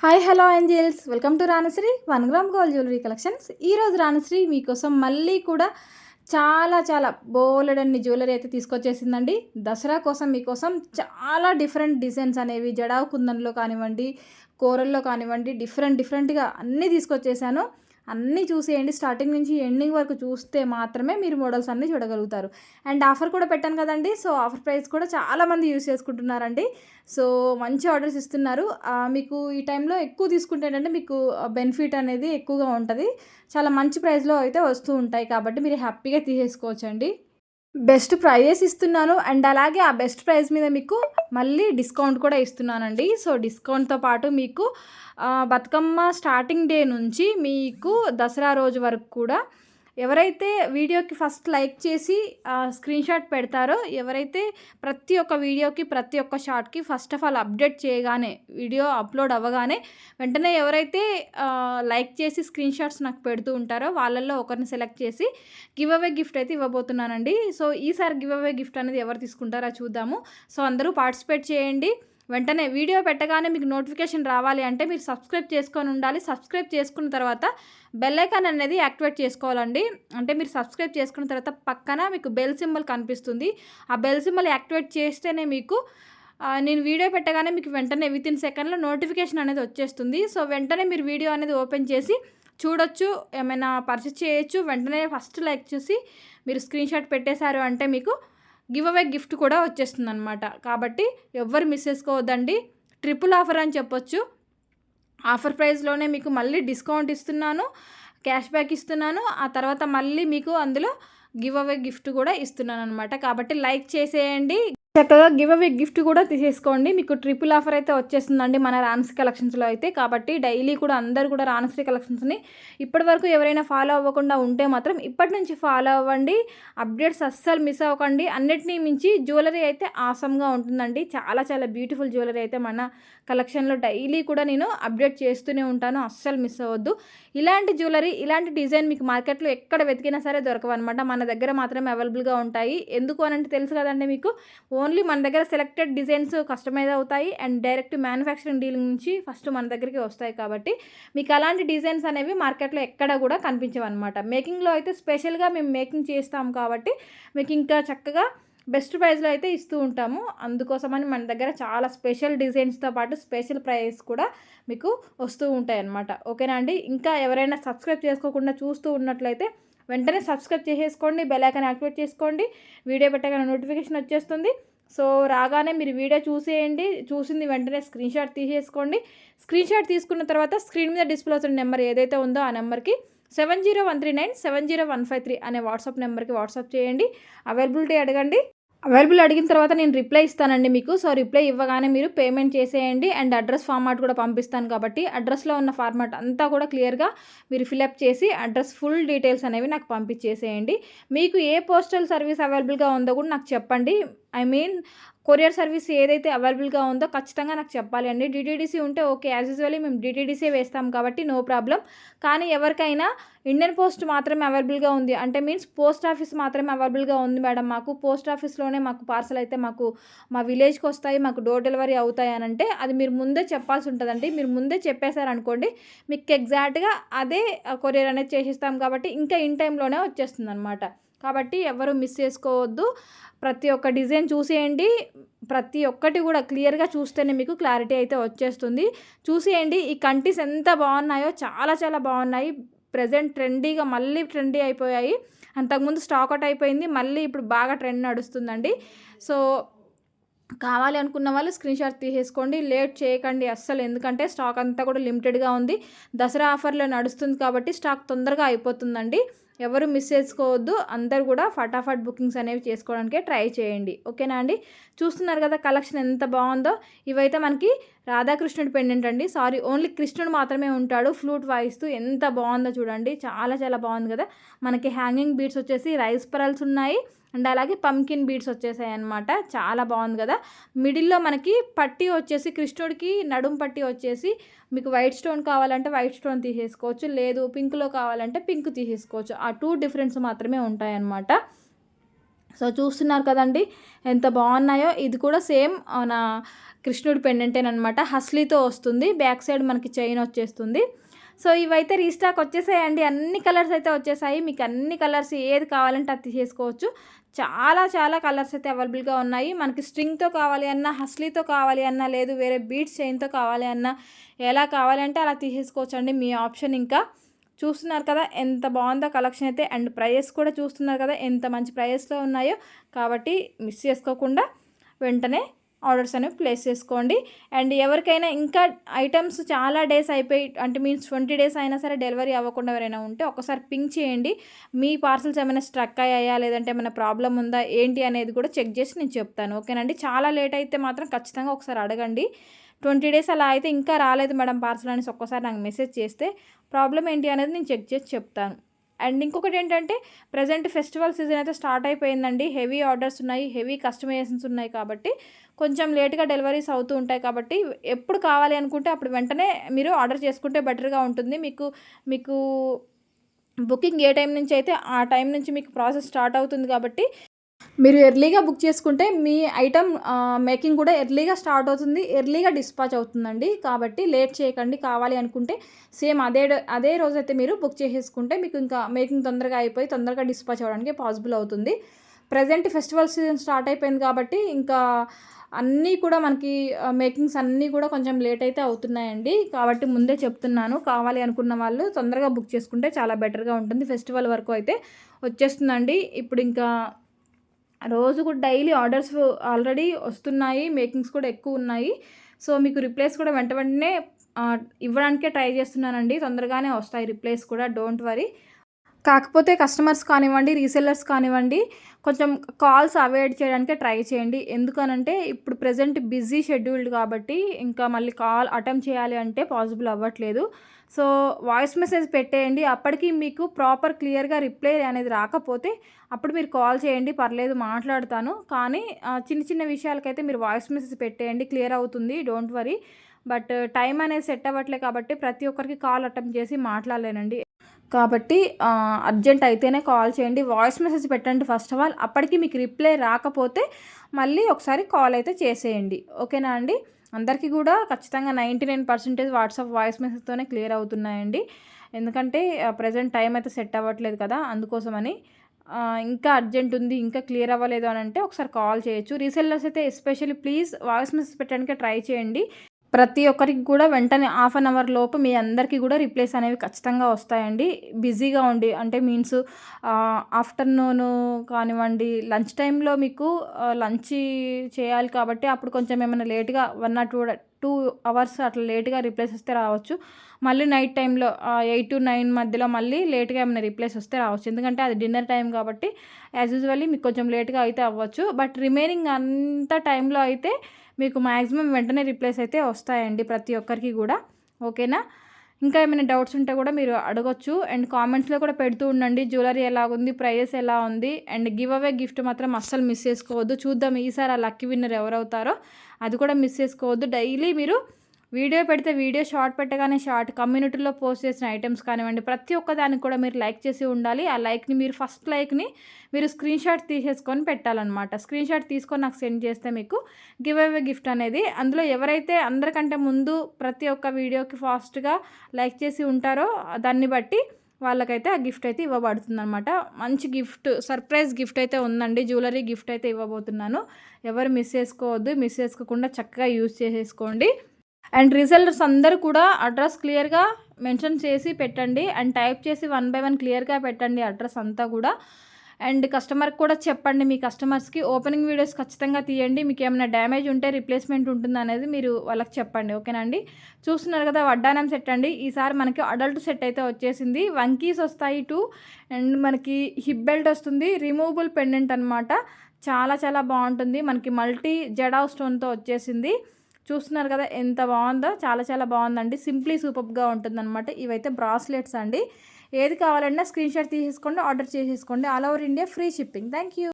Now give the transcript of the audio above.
Hi hello angels, welcome to Ranasri 1 gram gold jewellery collections. ఈరోజు రాణశ్రీ మీకోసం మళ్ళీ కూడా చాలా చాలా బోలెడన్ని జ్యువెలరీ అయితే తీసుకొచ్చేసిందండి. దసరా కోసం మీకోసం చాలా డిఫరెంట్ డిజైన్స్ అనేవి జడావు కుందన్లో కానివ్వండి, కూరల్లో కానివ్వండి, డిఫరెంట్గా అన్నీ తీసుకొచ్చేసాను. అన్నీ చూసేయండి, స్టార్టింగ్ నుంచి ఎండింగ్ వరకు చూస్తే మాత్రమే మీరు మోడల్స్ అన్నీ చూడగలుగుతారు. అండ్ ఆఫర్ కూడా పెట్టాను కదండి, సో ఆఫర్ ప్రైస్ కూడా చాలామంది యూజ్ చేసుకుంటున్నారండి. సో మంచి ఆర్డర్స్ ఇస్తున్నారు. మీకు ఈ టైంలో ఎక్కువ తీసుకుంటే ఏంటంటే మీకు బెనిఫిట్ అనేది ఎక్కువగా ఉంటుంది. చాలా మంచి ప్రైస్లో అయితే వస్తూ ఉంటాయి కాబట్టి మీరు హ్యాపీగా తీసేసుకోవచ్చండి. బెస్ట్ ప్రైజెస్ ఇస్తున్నాను అండ్ అలాగే ఆ బెస్ట్ ప్రైస్ మీద మీకు మళ్ళీ డిస్కౌంట్ కూడా ఇస్తున్నానండి. సో డిస్కౌంట్తో పాటు మీకు బతుకమ్మ స్టార్టింగ్ డే నుంచి మీకు దసరా రోజు వరకు కూడా ఎవరైతే వీడియోకి ఫస్ట్ లైక్ చేసి స్క్రీన్ షాట్ పెడతారో, ఎవరైతే ప్రతి ఒక్క వీడియోకి ప్రతి ఒక్క షాట్కి ఫస్ట్ ఆఫ్ ఆల్ అప్డేట్ చేయగానే వీడియో అప్లోడ్ అవ్వగానే వెంటనే ఎవరైతే లైక్ చేసి స్క్రీన్ షాట్స్ నాకు పెడుతూ ఉంటారో వాళ్ళల్లో ఒకరిని సెలెక్ట్ చేసి గివ్ అవే గిఫ్ట్ అయితే ఇవ్వబోతున్నానండి. సో ఈసారి గివ్ అవే గిఫ్ట్ అనేది ఎవరు తీసుకుంటారో చూద్దాము. సో అందరూ పార్టిసిపేట్ చేయండి. వెంటనే వీడియో పెట్టగానే మీకు నోటిఫికేషన్ రావాలి అంటే మీరు సబ్స్క్రైబ్ చేసుకొని ఉండాలి. సబ్స్క్రైబ్ చేసుకున్న తర్వాత బెల్ ఐకాన్ అనేది యాక్టివేట్ చేసుకోవాలండి. అంటే మీరు సబ్స్క్రైబ్ చేసుకున్న తర్వాత పక్కన మీకు బెల్ సింబల్ కనిపిస్తుంది. ఆ బెల్ సింబల్ యాక్టివేట్ చేస్తేనే మీకు నేను వీడియో పెట్టగానే మీకు వెంటనే వితిన్ సెకండ్లో నోటిఫికేషన్ అనేది వచ్చేస్తుంది. సో వెంటనే మీరు వీడియో అనేది ఓపెన్ చేసి చూడొచ్చు, ఏమైనా పర్చేస్ చేయొచ్చు. వెంటనే ఫస్ట్ లైక్ చూసి మీరు స్క్రీన్ షాట్ పెట్టేశారు అంటే మీకు గివ్ అవే గిఫ్ట్ కూడా వచ్చేస్తుంది అనమాట. కాబట్టి ఎవ్వరు మిస్ చేసుకోవద్దండి. ట్రిపుల్ ఆఫర్ అని చెప్పొచ్చు. ఆఫర్ ప్రైస్లోనే మీకు మళ్ళీ డిస్కౌంట్ ఇస్తున్నాను, క్యాష్ బ్యాక్ ఇస్తున్నాను. ఆ తర్వాత మళ్ళీ మీకు అందులో గివ్ అవే గిఫ్ట్ కూడా ఇస్తున్నాను అనమాట. కాబట్టి లైక్ చేసేయండి, చక్కగా గివ్ అవే గిఫ్ట్ కూడా తీసేసుకోండి. మీకు ట్రిపుల్ ఆఫర్ అయితే వచ్చేస్తుందండి మన రాణశ్రీ కలెక్షన్స్లో అయితే. కాబట్టి డైలీ కూడా అందరూ కూడా రాణశ్రీ కలెక్షన్స్ని ఇప్పటి వరకు ఎవరైనా ఫాలో అవ్వకుండా ఉంటే మాత్రం ఇప్పటి నుంచి ఫాలో అవ్వండి. అప్డేట్స్ అస్సలు మిస్ అవ్వకండి. అన్నిటినీ మించి జ్యువెలరీ అయితే ఆసమ్గా ఉంటుందండి. చాలా చాలా బ్యూటిఫుల్ జ్యువెలరీ అయితే మన కలెక్షన్లో డైలీ కూడా నేను అప్డేట్ చేస్తూనే ఉంటాను. అస్సలు మిస్ అవ్వద్దు. ఇలాంటి జ్యువెలరీ, ఇలాంటి డిజైన్ మీకు మార్కెట్లో ఎక్కడ వెతికినా సరే దొరకవన్నమాట. మన దగ్గర మాత్రమే అవైలబుల్గా ఉంటాయి. ఎందుకు అని అంటే తెలుసు కదండి మీకు. ఓన్లీ మన దగ్గర సెలెక్టెడ్ డిజైన్స్ కస్టమైజ్ అవుతాయి అండ్ డైరెక్ట్ మ్యానుఫ్యాక్చరింగ్ డీలింగ్ నుంచి ఫస్ట్ మన దగ్గరికి వస్తాయి. కాబట్టి మీకు అలాంటి డిజైన్స్ అనేవి మార్కెట్లో ఎక్కడ కూడా కనిపించవన్నమాట. మేకింగ్లో అయితే స్పెషల్గా మేము మేకింగ్ చేస్తాం కాబట్టి మీకు ఇంకా చక్కగా బెస్ట్ ప్రైస్లో అయితే ఇస్తూ ఉంటాము. అందుకోసమని మన దగ్గర చాలా స్పెషల్ డిజైన్స్తో పాటు స్పెషల్ ప్రైస్ కూడా మీకు వస్తూ ఉంటాయి అన్నమాట. ఓకేనా అండి. ఇంకా ఎవరైనా సబ్స్క్రైబ్ చేసుకోకుండా చూస్తూ ఉన్నట్లయితే వెంటనే సబ్స్క్రైబ్ చేసేసుకోండి, బెల్ ఐకాన్ యాక్టివేట్ చేసుకోండి. వీడియో పెట్టగానే నోటిఫికేషన్ వచ్చేస్తుంది. సో రాగానే మీరు వీడియో చూసేయండి, చూసింది వెంటనే స్క్రీన్ షాట్ తీసేసుకోండి. స్క్రీన్ షాట్ తీసుకున్న తర్వాత స్క్రీన్ మీద డిస్ప్లే అవుతున్న నెంబర్ ఏదైతే ఉందో ఆ నెంబర్కి 7013970153 అనే వాట్సాప్ నెంబర్కి వాట్సాప్ చేయండి. అవైలబిలిటీ అడగండి. అవైలబుల్ అడిగిన తర్వాత నేను రిప్లై ఇస్తానండి మీకు. సో రిప్లై ఇవ్వగానే మీరు పేమెంట్ చేసేయండి అండ్ అడ్రస్ ఫార్మాట్ కూడా పంపిస్తాను. కాబట్టి అడ్రస్లో ఉన్న ఫార్మాట్ అంతా కూడా క్లియర్గా మీరు ఫిలప్ చేసి అడ్రస్ ఫుల్ డీటెయిల్స్ అనేవి నాకు పంపించేసేయండి. మీకు ఏ పోస్టల్ సర్వీస్ అవైలబుల్గా ఉందో కూడా నాకు చెప్పండి. ఐ మీన్ కొరియర్ సర్వీస్ ఏదైతే అవైలబుల్గా ఉందో ఖచ్చితంగా నాకు చెప్పాలి అండి. డిటీడీసీ ఉంటే ఓకే, యాజ్ యూజువల్లీ మేము డిటీడీసీ వేస్తాం కాబట్టి నో ప్రాబ్లం. కానీ ఎవరికైనా ఇండియన్ పోస్ట్ మాత్రమే అవైలబుల్గా ఉంది అంటే మీన్స్ పోస్ట్ ఆఫీస్ మాత్రమే అవైలబుల్గా ఉంది మేడం, మాకు పోస్ట్ ఆఫీస్లోనే మాకు పార్సల్ అయితే మాకు మా విలేజ్కి వస్తాయి, మాకు డోర్ డెలివరీ అవుతాయి అని అంటే అది మీరు ముందే చెప్పాల్సి ఉంటుందండి. మీరు ముందే చెప్పేశారనుకోండి మీకు ఎగ్జాక్ట్గా అదే కొరియర్ అనేది చేసిస్తాం కాబట్టి ఇంకా ఇన్ టైంలోనే వచ్చేస్తుంది అనమాట. కాబట్టి ఎవరు మిస్ చేసుకోవద్దు. ప్రతి ఒక్క డిజైన్ చూసేయండి. ప్రతి ఒక్కటి కూడా క్లియర్గా చూస్తేనే మీకు క్లారిటీ అయితే వచ్చేస్తుంది. చూసేయండి. ఈ కంటీస్ ఎంత బాగున్నాయో, చాలా చాలా బాగున్నాయి. ప్రెజెంట్ ట్రెండీగా మళ్ళీ ట్రెండీ అయిపోయాయి. అంతకుముందు స్టాక్ అవుట్ అయిపోయింది, మళ్ళీ ఇప్పుడు బాగా ట్రెండ్ నడుస్తుందండి. సో కావాలి అనుకున్న వాళ్ళు స్క్రీన్ షాట్ తీసేసుకోండి, లేట్ చేయకండి అస్సలు. ఎందుకంటే స్టాక్ అంతా కూడా లిమిటెడ్గా ఉంది. దసరా ఆఫర్లో నడుస్తుంది కాబట్టి స్టాక్ తొందరగా అయిపోతుందండి. ఎవరు మిస్ చేసుకోవద్దు. అందరు కూడా ఫటాఫట్ బుకింగ్స్ అనేవి చేసుకోవడానికే ట్రై చేయండి. ఓకేనా అండి. చూస్తున్నారు కదా కలెక్షన్ ఎంత బాగుందో. ఇవైతే మనకి రాధాకృష్ణుడి పెండెంట్ అండి. సారీ, ఓన్లీ కృష్ణుడు మాత్రమే ఉంటాడు ఫ్లూట్ వాయిస్తూ. ఎంత బాగుందో చూడండి, చాలా చాలా బాగుంది కదా. మనకి హ్యాంగింగ్ బీడ్స్ వచ్చేసి రైస్ పరల్స్ ఉన్నాయి అండ్ అలాగే పంకిన్ బీడ్స్ వచ్చేసాయి అనమాట. చాలా బాగుంది కదా. మిడిల్లో మనకి పట్టీ వచ్చేసి కృష్ణుడికి నడుం పట్టీ వచ్చేసి మీకు వైట్ స్టోన్ కావాలంటే వైట్ స్టోన్ తీసేసుకోవచ్చు, లేదు పింక్లో కావాలంటే పింక్ తీసేసుకోవచ్చు. ఆ 2 డిఫరెన్స్ మాత్రమే ఉంటాయన్నమాట. సో చూస్తున్నారు కదండి ఎంత బాగున్నాయో. ఇది కూడా సేమ్ మన కృష్ణుడి పెండెంటేనమాట. హస్లీతో వస్తుంది, బ్యాక్ సైడ్ మనకి చైన్ వచ్చేస్తుంది. సో ఇవైతే రీస్టాక్ వచ్చేసాయండి. అన్ని కలర్స్ అయితే వచ్చేసాయి. మీకు అన్ని కలర్స్ ఏది కావాలంటే అది తీసేసుకోవచ్చు. చాలా చాలా కలర్స్ అయితే అవైలబుల్గా ఉన్నాయి. మనకి స్ట్రింగ్తో కావాలి అన్నా, హస్లీతో కావాలి అన్నా, లేదు వేరే బీడ్స్ చైన్తో కావాలి అన్నా, ఎలా కావాలంటే అలా తీసేసుకోవచ్చు అండి. మీ ఆప్షన్. ఇంకా చూస్తున్నారు కదా ఎంత బాగుందో కలెక్షన్ అయితే. అండ్ ప్రైస్ కూడా చూస్తున్నారు కదా ఎంత మంచి ప్రైస్లో ఉన్నాయో. కాబట్టి మిస్ చేసుకోకుండా వెంటనే ఆర్డర్స్ అనేవి ప్లేస్ చేసుకోండి. అండ్ ఎవరికైనా ఇంకా ఐటమ్స్ చాలా డేస్ అయిపోయి, అంటే మీన్స్ 20 డేస్ అయినా సరే డెలివరీ అవ్వకుండా ఎవరైనా ఉంటే ఒకసారి పింక్ చేయండి. మీ పార్సల్స్ ఏమైనా స్ట్రక్ అయ్యాయా, లేదంటే ఏమైనా ప్రాబ్లం ఉందా ఏంటి అనేది కూడా చెక్ చేసి నేను చెప్తాను. ఓకేనండి. చాలా లేట్ అయితే మాత్రం ఖచ్చితంగా ఒకసారి అడగండి. 20 డేస్ అలా అయితే ఇంకా రాలేదు మేడం పార్సల్ అనేసి ఒక్కసారి నాకు మెసేజ్ చేస్తే ప్రాబ్లం ఏంటి అనేది నేను చెక్ చేసి చెప్తాను. అండ్ ఇంకొకటి ఏంటంటే, ప్రజెంట్ ఫెస్టివల్ సీజన్ అయితే స్టార్ట్ అయిపోయిందండి. హెవీ ఆర్డర్స్ ఉన్నాయి, హెవీ కస్టమైజేషన్స్ ఉన్నాయి కాబట్టి కొంచెం లేట్గా డెలివరీస్ అవుతూ ఉంటాయి. కాబట్టి ఎప్పుడు కావాలి అనుకుంటే అప్పుడు వెంటనే మీరు ఆర్డర్ చేసుకుంటే బెటర్గా ఉంటుంది. మీకు బుకింగ్ ఏ టైం నుంచి అయితే ఆ టైం నుంచి మీకు ప్రాసెస్ స్టార్ట్ అవుతుంది. కాబట్టి మీరు ఎర్లీగా బుక్ చేసుకుంటే మీ ఐటమ్ మేకింగ్ కూడా ఎర్లీగా స్టార్ట్ అవుతుంది, ఎర్లీగా డిస్పాచ్ అవుతుందండి. కాబట్టి లేట్ చేయకండి. కావాలి అనుకుంటే సేమ్ అదే రోజైతే మీరు బుక్ చేసేసుకుంటే మీకు ఇంకా మేకింగ్ తొందరగా అయిపోయి తొందరగా డిస్పాచ్ అవ్వడానికి పాసిబుల్ అవుతుంది. ప్రజెంట్ ఫెస్టివల్ సీజన్ స్టార్ట్ అయిపోయింది కాబట్టి ఇంకా అన్నీ కూడా మనకి మేకింగ్స్ అన్నీ కూడా కొంచెం లేట్ అయితే అవుతున్నాయండి. కాబట్టి ముందే చెప్తున్నాను, కావాలి అనుకున్న వాళ్ళు తొందరగా బుక్ చేసుకుంటే చాలా బెటర్గా ఉంటుంది. ఫెస్టివల్ వరకు అయితే వచ్చేస్తుందండి. ఇప్పుడు ఇంకా రోజు కూడా డైలీ ఆర్డర్స్ ఆల్రెడీ వస్తున్నాయి, మేకింగ్స్ కూడా ఎక్కువ ఉన్నాయి. సో మీకు రిప్లేస్ కూడా వెంటనే ఇవ్వడానికే ట్రై చేస్తున్నానండి. తొందరగానే వస్తాయి రిప్లేస్ కూడా, డోంట్ వరీ. కాకపోతే కస్టమర్స్ కానివ్వండి, రీసెల్లర్స్ కానివ్వండి, కొంచెం కాల్స్ అవాయిడ్ చేయడానికే ట్రై చేయండి. ఎందుకనంటే ఇప్పుడు ప్రెజెంట్ బిజీ షెడ్యూల్డ్ కాబట్టి ఇంకా మళ్ళీ కాల్ అటెంప్ట్ చేయాలి అంటే పాసిబుల్ అవ్వట్లేదు. సో వాయిస్ మెసేజ్ పెట్టేయండి. అప్పటికి మీకు ప్రాపర్ క్లియర్గా రిప్లై అనేది రాకపోతే అప్పుడు మీరు కాల్ చేయండి, పర్లేదు మాట్లాడతాను. కానీ చిన్న చిన్న విషయాలకైతే మీరు వాయిస్ మెసేజ్ పెట్టేయండి, క్లియర్ అవుతుంది, డోంట్ వరీ. బట్ టైం అనేది సెట్ అవ్వట్లేదు కాబట్టి ప్రతి ఒక్కరికి కాల్ అటెంప్ట్ చేసి మాట్లాడలేనండి. కాబట్టి అర్జెంట్ అయితేనే కాల్ చేయండి, వాయిస్ మెసేజ్ పెట్టండి ఫస్ట్ ఆఫ్ ఆల్. అప్పటికి మీకు రిప్లై రాకపోతే మళ్ళీ ఒకసారి కాల్ అయితే చేసేయండి. ఓకేనా అండి. అందరికీ కూడా ఖచ్చితంగా 99% వాట్సాప్ వాయిస్ మెసేజ్తోనే క్లియర్ అవుతున్నాయండి. ఎందుకంటే ప్రజెంట్ టైం అయితే సెట్ అవ్వట్లేదు కదా, అందుకోసమని. ఇంకా అర్జెంట్ ఉంది, ఇంకా క్లియర్ అవ్వలేదు అని అంటే ఒకసారి కాల్ చేయొచ్చు. రీసెల్లర్స్ అయితే ఎస్పెషల్లీ ప్లీజ్ వాయిస్ మెసేజ్ పెట్టడానికి ట్రై చేయండి. ప్రతి ఒక్కరికి కూడా వెంటనే హాఫ్ అన్ అవర్ లోపు మీ అందరికీ కూడా రిప్లైస్ అనేవి ఖచ్చితంగా వస్తాయండి. బిజీగా ఉండి అంటే మీన్స్ ఆఫ్టర్నూను కానివ్వండి, లంచ్ టైంలో మీకు లంచ్ చేయాలి కాబట్టి అప్పుడు కొంచెం ఏమైనా లేట్గా 1 or 2 అవర్స్ అట్లా లేట్గా రిప్లైస్ వస్తే రావచ్చు. మళ్ళీ నైట్ టైంలో 8 to 9 మధ్యలో మళ్ళీ లేట్గా ఏమైనా రిప్లైస్ వస్తే రావచ్చు. ఎందుకంటే అది డిన్నర్ టైం కాబట్టి యాజ్ యూజువల్లీ మీకు కొంచెం లేట్గా అయితే అవ్వచ్చు. బట్ రిమైనింగ్ అంత టైంలో అయితే మీకు మ్యాక్సిమం వెంటనే రిప్లైస్ అయితే వస్తాయండి ప్రతి ఒక్కరికి కూడా. ఓకేనా. ఇంకా ఏమైనా డౌట్స్ ఉంటే కూడా మీరు అడగొచ్చు. అండ్ కామెంట్స్లో కూడా పెడుతూ ఉండండి, జ్యువెలరీ ఎలా ఉంది, ప్రైస్ ఎలా ఉంది. అండ్ గివ్ అవే గిఫ్ట్ మాత్రం అస్సలు మిస్ చేసుకోవద్దు. చూద్దాం ఈసారి ఆ లక్కీ విన్నర్ ఎవరవుతారో, అది కూడా మిస్ చేసుకోవద్దు. డైలీ మీరు వీడియో పెడితే వీడియో, షార్ట్ పెట్టగానే షార్ట్, కమ్యూనిటీలో పోస్ట్ చేసిన ఐటమ్స్ కానివ్వండి, ప్రతి ఒక్క దానికి కూడా మీరు లైక్ చేసి ఉండాలి. ఆ లైక్ని మీరు ఫస్ట్ లైక్ని మీరు స్క్రీన్ షాట్ తీసేసుకొని పెట్టాలన్నమాట. స్క్రీన్ షాట్ తీసుకొని నాకు సెండ్ చేస్తే మీకు గివ్ అవే గిఫ్ట్ అనేది, అందులో ఎవరైతే అందరికంటే ముందు ప్రతి ఒక్క వీడియోకి ఫాస్ట్గా లైక్ చేసి ఉంటారో దాన్ని బట్టి వాళ్ళకైతే ఆ గిఫ్ట్ అయితే ఇవ్వబడుతుందన్నమాట. మంచి గిఫ్ట్, సర్ప్రైజ్ గిఫ్ట్ అయితే ఉందండి. జ్యువెలరీ గిఫ్ట్ అయితే ఇవ్వబోతున్నాను. ఎవరు మిస్ చేసుకోవద్దు. మిస్ చేసుకోకుండా చక్కగా యూజ్ చేసేసుకోండి. అండ్ రీసెల్లర్స్ అందరూ కూడా అడ్రస్ క్లియర్గా మెన్షన్ చేసి పెట్టండి. అండ్ టైప్ చేసి 1 by 1 క్లియర్గా పెట్టండి అడ్రస్ అంతా కూడా. అండ్ కస్టమర్కి కూడా చెప్పండి, మీ కస్టమర్స్కి ఓపెనింగ్ వీడియోస్ ఖచ్చితంగా తీయండి. మీకు ఏమైనా డ్యామేజ్ ఉంటే రిప్లేస్మెంట్ ఉంటుంది అనేది మీరు వాళ్ళకి చెప్పండి. ఓకేనా అండి. చూస్తున్నారు కదా వడ్డానం సెట్ అండి. ఈసారి మనకి అడల్ట్ సెట్ అయితే వచ్చేసింది. వంకీస్ వస్తాయి 2, అండ్ మనకి హిప్ బెల్ట్ వస్తుంది, రిమూవబుల్ పెండెంట్ అనమాట. చాలా చాలా బాగుంటుంది. మనకి మల్టీ జడా స్టోన్తో వచ్చేసింది. చూస్తున్నారు కదా ఎంత బాగుందో, చాలా చాలా బాగుందండి. సింప్లీ సూపర్గా ఉంటుందన్నమాట. ఇవైతే బ్రాస్లెట్స్ అండి. ఏది కావాలన్నా స్క్రీన్ షాట్ తీసేసుకోండి, ఆర్డర్ చేసేసుకోండి. All over India free shipping. Thank you.